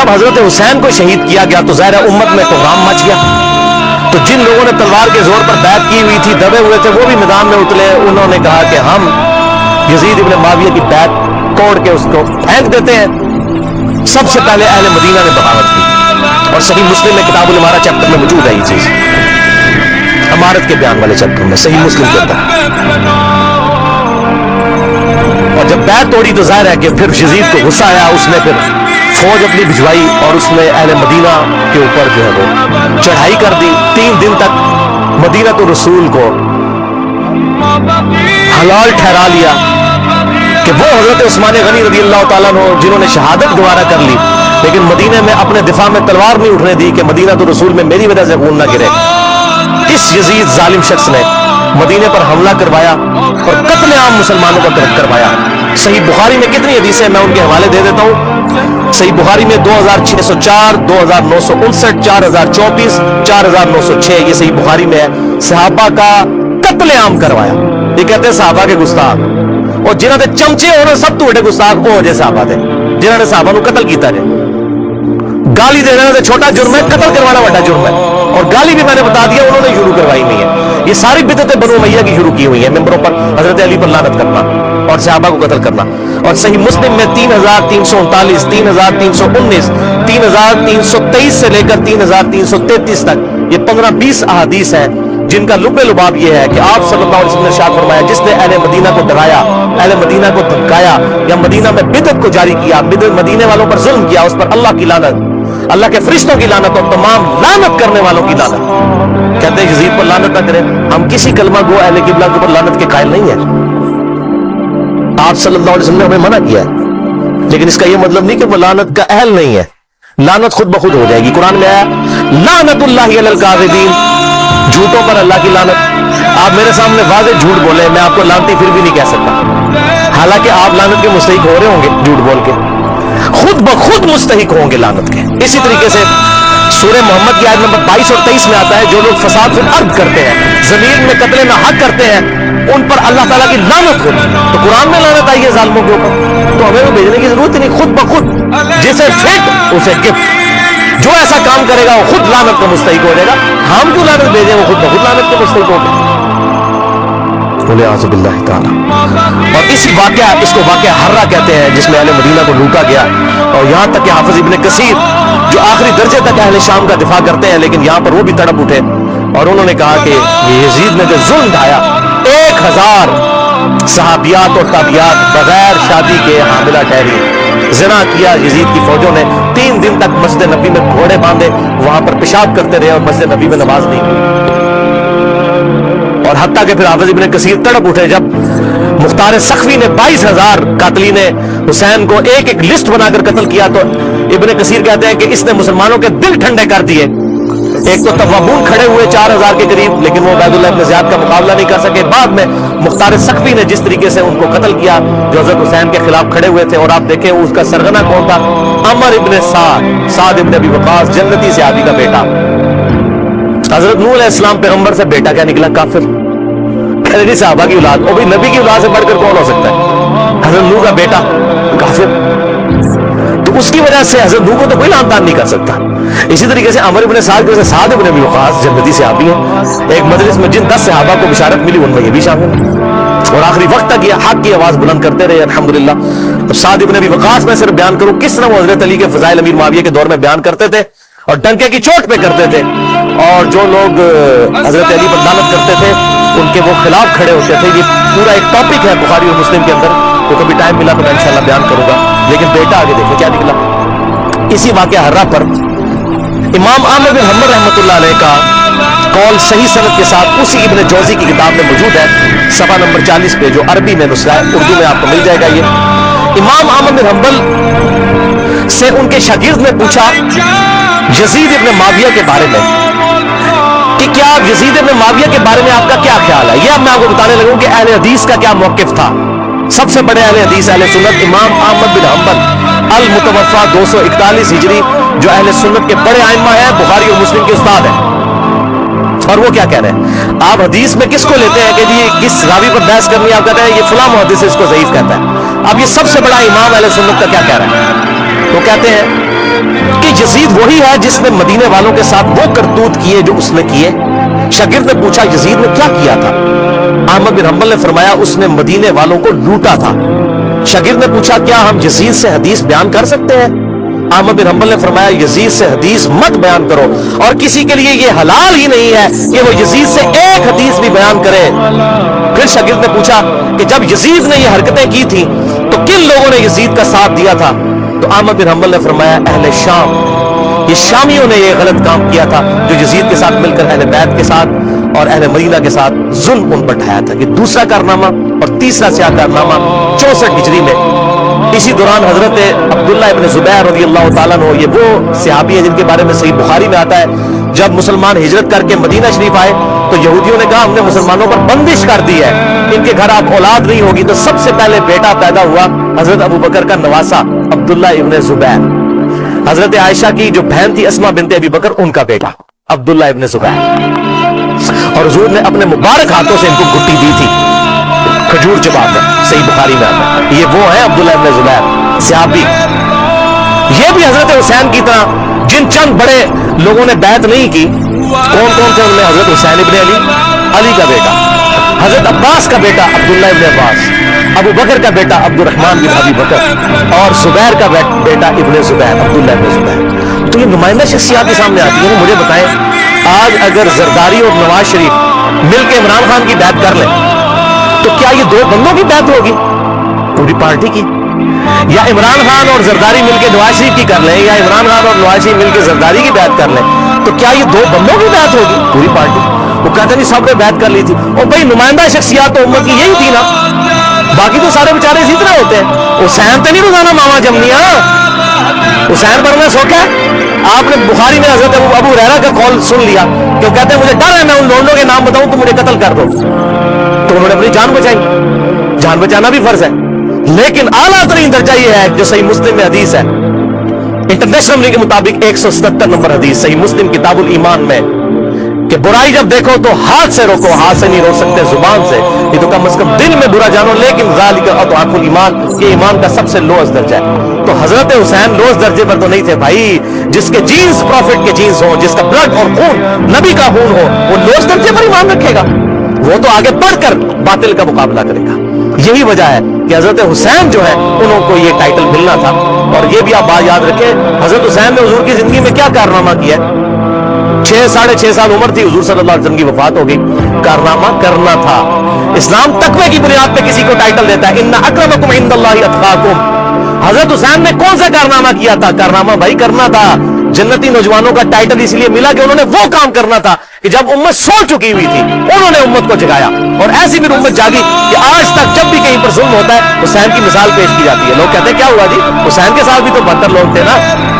جب حضرت حسین کو شہید کیا گیا تو ظاہر امت میں کوہرام مچ گیا. تو جن لوگوں نے تلوار کے زور پر بیعت کی ہوئی تھی, دبے ہوئے تھے, وہ بھی میدان میں اترے. انہوں نے کہا کہ ہم یزید ابن معاویہ کی بیعت توڑ کے اس کو پھینک دیتے ہیں. سب سے پہلے اہل مدینہ نے بغاوت کی, اور صحیح مسلم میں کتاب الامارہ چیپٹر میں موجود ہے یہ چیز, امارت کے بیان والے چیپٹر میں صحیح مسلم کے اندر. اور جب بیعت توڑی تو ظاہر ہے کہ پھر یزید کو غصہ آیا, اس نے پھر فوج اپنی بھجوائی اور اس نے اہل مدینہ کے اوپر جو ہے وہ چڑھائی کر دی. 3 دن تک مدینہ تو رسول کو حلال ٹھہرا لیا کہ وہ حضرت عثمان غنی رضی اللہ تعالیٰ عنہ جنہوں نے شہادت دوبارہ کر لی, لیکن مدینہ میں اپنے دفاع میں تلوار نہیں اٹھنے دی کہ مدینہ تو رسول میں میری وجہ سے خون نہ گرے. اس یزید ظالم شخص نے مدینے پر حملہ کروایا اور قتل عام مسلمانوں کا کروایا. صحیح بخاری میں کتنی حدیثیں میں ان کے حوالے دے دیتا ہوں. صحیح بخاری میں 2604, 2959, 4034, 4906 یہ صحیح بخاری میں ہے. صحابہ کا قتل عام کروایا. یہ کہتے ہیں صحابہ کے گستاخ, اور جنہوں نے چمچے ہونے سب تو بڑے گستاخ وہ جیسے صحابہ تھے جنہوں نے صحابہ کو قتل کیتا ہے. گالی دینا تو چھوٹا جرم ہے, قتل کروانا بڑا جرم ہے. اور گالی بھی میں نے بتا دیا انہوں نے شروع کروائی نہیں ہے. یہ ساری بدعتیں بنو امیہ کی شروع کی ہوئی ہیں, ممبروں پر حضرت علی پر لعنت کرنا اور صحابہ کو قتل کرنا. اور صحیح مسلم میں 3339, 3319, 3323 سے لے کر 3333 تک یہ 15-20 احادیث ہیں جن کا لب لباب یہ ہے کہ آپ صلی اللہ علیہ وسلم نے ارشاد فرمایا جس نے اہل مدینہ کو ڈرایا, اہل مدینہ کو دھمکایا یا مدینہ میں بدعت کو جاری کیا, مدینے والوں پر ظلم کیا, اس پر اللہ کی لعنت, اللہ کے فرشتوں کی لعنت اور تمام لعنت کرنے والوں کی لعنت. کہتے ہیں یزید پر لعنت نہ کریں. ہم کسی کلمہ گو اہل قبلہ کے اوپر لعنت کے قائل نہیں ہیں. آپ صلی اللہ علیہ وسلم نے ہمیں منع کیا ہے, لیکن اس کا یہ مطلب نہیں کہ وہ لعنت کا اہل نہیں ہے. لعنت خود بخود ہو جائے گی. قرآن میں آیا لعنت اللہ علی الکاذبین, جھوٹوں پر اللہ کی لعنت. آپ میرے سامنے واضح جھوٹ بولے, میں آپ کو لعنتی پھر بھی نہیں کہہ سکتا, حالانکہ آپ لعنت کے مستحق ہو رہے ہوں گے. جھوٹ بول کے خود بخود مستحق ہوں گے لعنت کے. اسی طریقے سے سورہ محمد کی آیت نمبر 22 اور 23 میں آتا ہے جو لوگ فساد فی الارض کرتے ہیں, زمین میں قتل ناحق کرتے ہیں, ان پر اللہ تعالیٰ کی لعنت ہوتی ہے. تو قرآن میں لعنت آئی ہے ظالموں کے اوپر, تو ہمیں وہ بھیجنے کی ضرورت نہیں. خود بخود جسے فٹ اسے گفٹ, جو ایسا کام کرے گا وہ خود لعنت کا مستحق ہو جائے گا. ہم کیوں لعنت بھیجیں, وہ خود بخود لعنت کے مستحق ہو گئے. والعیاذ باللہ تعالی. اور اسی واقعہ, اس کو واقعہ حرہ کہتے ہیں جس میں اہل مدینہ کو لوٹا گیا, اور یہاں تک کہ حافظ ابن کثیر جو آخری درجے تک اہل شام کا دفاع کرتے ہیں, لیکن یہاں پر وہ بھی تڑپ اٹھے اور انہوں نے کہا کہ یہ یزید نے جو ظلم ڈھایا, 1000 صحابیات اور تابعیات بغیر شادی کے حاملہ ٹھہری, زنا کیا یزید کی فوجوں نے. 3 دن تک مسجد نبی میں گھوڑے باندھے وہاں پر پیشاب کرتے رہے اور مسجد نبی میں نماز نہیں ہوئی. اور حتیٰ کہ پھر حافظ ابن کثیر تڑپ اٹھے جب مختار سخوی نے 22,000 قاتلین حسین کو ایک ایک لسٹ بنا کر قتل کیا, تو ابن کثیر کہتے ہیں کہ اس نے مسلمانوں کے دل ٹھنڈے کر دیے. ایک تو توابون کھڑے ہوئے 4000 کے قریب, لیکن وہ عبید اللہ ابن زیاد کا مقابلہ نہیں کر سکے. بعد میں مختار سخوی نے جس طریقے سے ان کو قتل کیا جو حضرت حسین کے خلاف کھڑے ہوئے تھے, اور آپ دیکھیں اس کا سرغنہ کون تھا, عمر ابن سعد ابن ابی وقاص, جنتی صحابی کا بیٹا. حضرت نوح علیہ السلام پیغمبر سے بیٹا کیا نکلا, کافر. نہیں صحابہ کی اولاد, اور بھی نبی کی اولاد سے بڑھ کر کون ہو سکتا ہے, حضرت نوح کا بیٹا کافر. تو اس کی وجہ سے حضرت نوح کو تو کوئی لعن طعن نہیں کر سکتا. اسی طریقے سے عمر ابن سعد ابن ابی وقاص جنتی صحابی ہیں. ایک مجلس میں جن 10 صحابہ کو بشارت ملی ان میں یہ بھی شامل ہے, اور آخری وقت تک یہ حق کی آواز بلند کرتے رہے الحمدللہ. اب سعد ابن ابی وقاص میں صرف بیان کروں کس طرح وہ حضرت علی کے فضائل امیر معاویہ کے دور میں بیان کرتے تھے اور ڈنکے کی چوٹ پہ کرتے تھے, اور جو لوگ حضرت علی پر لعنت کرتے تھے ان کے وہ خلاف کھڑے ہوتے تھے. یہ پورا ایک ٹاپک ہے بخاری اور مسلم کے اندر, تو کبھی ٹائم ملا تو میں انشاءاللہ بیان کروں گا. لیکن بیٹا آگے دیکھیں کیا نکلا. اسی واقعہ حرہ پر امام احمد بن حنبل رحمۃ اللہ علیہ کا قول صحیح سند کے ساتھ اسی ابن جوزی کی کتاب میں موجود ہے, صفحہ نمبر 40 پہ, جو عربی میں نسخہ ہے, اردو میں آپ کو مل جائے گا. یہ امام احمد بن حنبل سے ان کے شاگرد نے پوچھا یزید ابن معاویہ کے بارے میں کہ کیا یزید ابن معاویہ کے بارے میں آپ کا کیا خیال ہے. یہ اب میں آپ کو بتانے لگوں کہ اہل حدیث کا کیا موقف تھا. سب سے بڑے اہل حدیث اہل سنت امام احمد بن حنبل المتوفا 241 ہجری, جو اہل سنت کے بڑے ائمہ ہیں, بخاری اور مسلم کے استاد ہیں. اور وہ کیا کہہ رہے ہیں, آپ حدیث میں کس کو لیتے ہیں کہ جی کس راوی پر بحث کرنی ہے, آپ کہتے ہیں یہ فلاں محدث اس کو ضعیف کہتا ہے. اب یہ سب سے بڑا امام اہل سنت کا کیا کہہ رہا ہے, وہ کہتے ہیں کہ یزید وہی ہے جس نے مدینے والوں کے ساتھ وہ کرتوت کیے جو اس نے کیے؟ شاگرد نے پوچھا یزید نے کیا کیا تھا؟ احمد بن حنبل نے فرمایا اس نے مدینے والوں کو لوٹا تھا۔ شاگرد نے پوچھا کیا ہم یزید سے حدیث بیان کر سکتے ہیں؟ احمد بن حنبل نے فرمایا یزید سے حدیث مت بیان کرو، اور کسی کے لیے یہ حلال ہی نہیں ہے کہ وہ یزید سے ایک حدیث بھی بیان کرے۔ پھر شاگرد نے پوچھا کہ جب یزید نے یہ حرکتیں کی تھی تو کن لوگوں نے یزید کا ساتھ دیا تھا؟ تو احمد بن حنبل نے فرمایا اہل شام، یہ شامیوں نے یہ غلط کام کیا تھا جو یزید کے ساتھ مل کر اہل بیت کے ساتھ اور اہل مدینہ کے ساتھ ظلم ان پر ڈھایا تھا۔ کہ دوسرا کارنامہ اور تیسرا سیاہ کارنامہ 64 ہجری میں، اسی دوران حضرت عبداللہ ابن زبیر رضی اللہ تعالیٰ عنہ، یہ وہ صحابی ہیں جن کے بارے میں صحیح بخاری میں آتا ہے جب مسلمان ہجرت کر کے مدینہ شریف آئے تو یہودیوں نے کہا ہم نے مسلمانوں پر بندش کر دی ہے، ان کے گھر اب اولاد نہیں ہوگی، تو سب سے پہلے بیٹا پیدا ہوا حضرت ابو بکر کا نواسا عبداللہ ابن زبیر، حضرت عائشہ کی جو بہن تھی اسما بنت ابی بکر ان کا بیٹا عبداللہ ابن زبیر، اور حضور نے اپنے مبارک ہاتھوں سے ان کو گھٹی دی تھی، کھجور چبا کر، صحیح بخاری میں آتا ہے۔ یہ وہ ہیں عبداللہ ابن زبیر صحابی، یہ بھی حضرت حسین کی طرح جن چند بڑے لوگوں نے بیعت نہیں کی، کون کون تھے ان میں؟ حضرت حسین ابن علی، علی کا بیٹا، حضرت عباس کا بیٹا عبداللہ ابن عباس، ابو بکر کا بیٹا عبد الرحمن بن ابی بکر، اور زبیر کا بیٹا ابن زبیر عبداللہ ابن زبیر۔ تو یہ نمائندہ شخصیات کے سامنے آتی ہیں۔ مجھے بتائیں آج اگر زرداری اور نواز شریف مل کے عمران خان کی بیعت کر لیں تو کیا یہ دو بندوں کی بیعت ہوگی؟ پوری پارٹی کی؟ یا عمران خان اور زرداری مل کے نواز شریف کی کر لیں، یا عمران خان اور نواز شریف مل کے زرداری کی بیعت کر لیں تو کیا یہ دو بندوں کی بیعت ہوگی؟ پوری پارٹی۔ وہ کہتے ہیں سب نے بیعت کر لی تھی، اور بھائی نمائندہ شخصیات تو امت کی یہی تھی نا، باقی تو سارے بیچارے اسی طرح ہوتے ہیں۔ حسین تو نہیں روزانہ ماما جمنیا، حسین بننا سوکھا ہے۔ آپ نے بخاری میں حضرت ابو ہریرہ کا قول سن لیا کہ وہ کہتے ہیں مجھے ڈر ہے میں ان لوگوں کے نام بتاؤں تو مجھے قتل کر دو، تو انہوں نے اپنی جان بچائی، جان بچانا بھی فرض ہے، لیکن اعلیٰ ترین درجہ یہ ہے جو صحیح مسلم میں حدیث ہے، انٹرنیشنل نمبر کے مطابق 177 نمبر حدیث صحیح مسلم کتاب الایمان میں، کہ برائی جب دیکھو تو ہاتھ سے روکو، ہاتھ سے نہیں روک سکتے زبان سے، یہ تو کم از کم دل میں برا جانو، لیکن ذالک اضعف الایمان، یہ ایمان کا سب سے لوئسٹ درجہ ہے۔ تو حضرت حسین لوئسٹ درجے پر تو نہیں تھے بھائی، جس کے جینز پروفٹ کے جینز ہوں، جس کا بلڈ اور خون نبی کا خون ہو، وہ لوئسٹ درجے پر ایمان رکھے گا؟ وہ تو آگے بڑھ کر باطل کا مقابلہ کرے گا۔ یہی وجہ ہے کہ حضرت حسین جو ہے انہوں کو یہ ٹائٹل ملنا تھا۔ اور یہ بھی آپ بات یاد رکھیں، حضرت حسین نے حضور کی زندگی میں کیا کارنامہ کیا ہے؟ 6 سال عمر تھی، حضور صلی اللہ علیہ وسلم کی وفات ہو گئی، کارنامہ کرنا تھا۔ اسلام تقوی کی بنیاد پہ کسی کو ٹائٹل دیتا ہے، ان اکرمکم عند اللہ اتقاکم۔ حضرت حسین نے کون سا کارنامہ کیا تھا؟ کارنامہ بھائی کرنا تھا۔ جنتی نوجوانوں کا ٹائٹل اس لیے ملا کہ انہوں نے وہ کام کرنا تھا کہ جب امت سو چکی ہوئی تھی انہوں نے امت کو جگایا، اور ایسی بھی امت جاگی کہ آج تک جب بھی کہیں پر ظلم ہوتا ہے حسین کی مثال پیش کی جاتی ہے۔ لوگ کہتے ہیں کیا ہوا جی، حسین کے ساتھ بھی تو 72 لوگ تھے نا،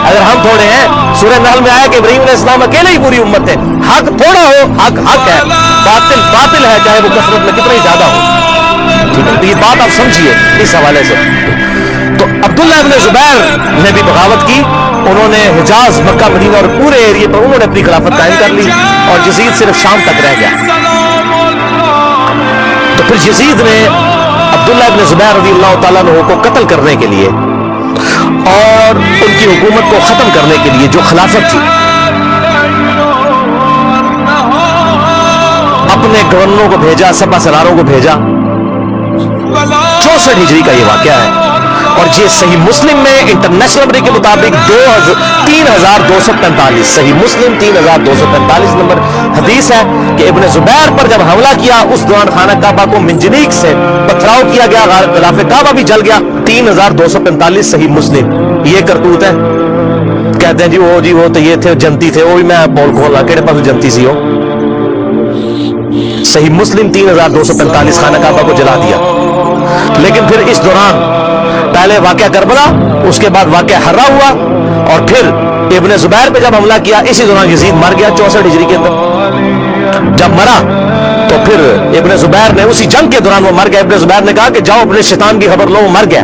اگر ہم تھوڑے ہیں۔ سورہ نحل میں آیا کہ ابراہیم علیہ السلام اکیلے ہی پوری امت ہے۔ حق تھوڑا ہو، حق حق ہے، باطل باطل ہے، چاہے وہ کثرت میں کتنا ہی زیادہ ہو۔ ٹھیک ہے، تو یہ بات آپ سمجھیے اس حوالے سے۔ تو عبداللہ ابن زبیر نے بھی بغاوت کی، انہوں نے حجاز، مکہ، مدینہ اور پورے ایریے پر انہوں نے اپنی خلافت قائم کر لی، اور یزید صرف شام تک رہ گیا۔ تو پھر یزید نے عبداللہ ابن زبیر رضی اللہ تعالیٰ عنہ کو قتل کرنے کے لیے اور ان کی حکومت کو ختم کرنے کے لیے جو خلافت تھی، اپنے گورنروں کو بھیجا، سپہ سالاروں کو بھیجا۔ 64 ہجری کا یہ واقعہ ہے، اور یہ صحیح مسلم میں انٹرنیشنل نمبر کے مطابق 3245 صحیح مسلم 3245 نمبر حدیث ہے کہ ابن زبیر پر جب حملہ کیا اس دوران خانہ کعبہ کو منجنیق سے پتھراؤ کیا گیا، غلاف کعبہ بھی جل گیا۔ 3245 صحیح مسلم، یہ کرتوت ہے۔ کہتے ہیں جی وہ تو یہ تھے جنتی تھے، وہ بھی میں بول کھولا کہڑے پاس جنتی سی ہو۔ صحیح مسلم 3245 خانہ کعبہ کو جلا دیا۔ لیکن پھر اس دوران پہلے واقعہ کربلا، اس کے بعد واقعہ ہرا ہوا، اور پھر ابن زبیر پہ جب حملہ کیا اسی دوران یزید مر گیا 64 ہجری کے اندر۔ جب مرا تو پھر ابن زبیر نے اسی جنگ کے دوران وہ مر گیا۔ ابن زبیر نے کہا کہ جاؤ اپنے شیطان کی خبر لو، وہ مر گیا۔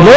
9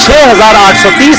6830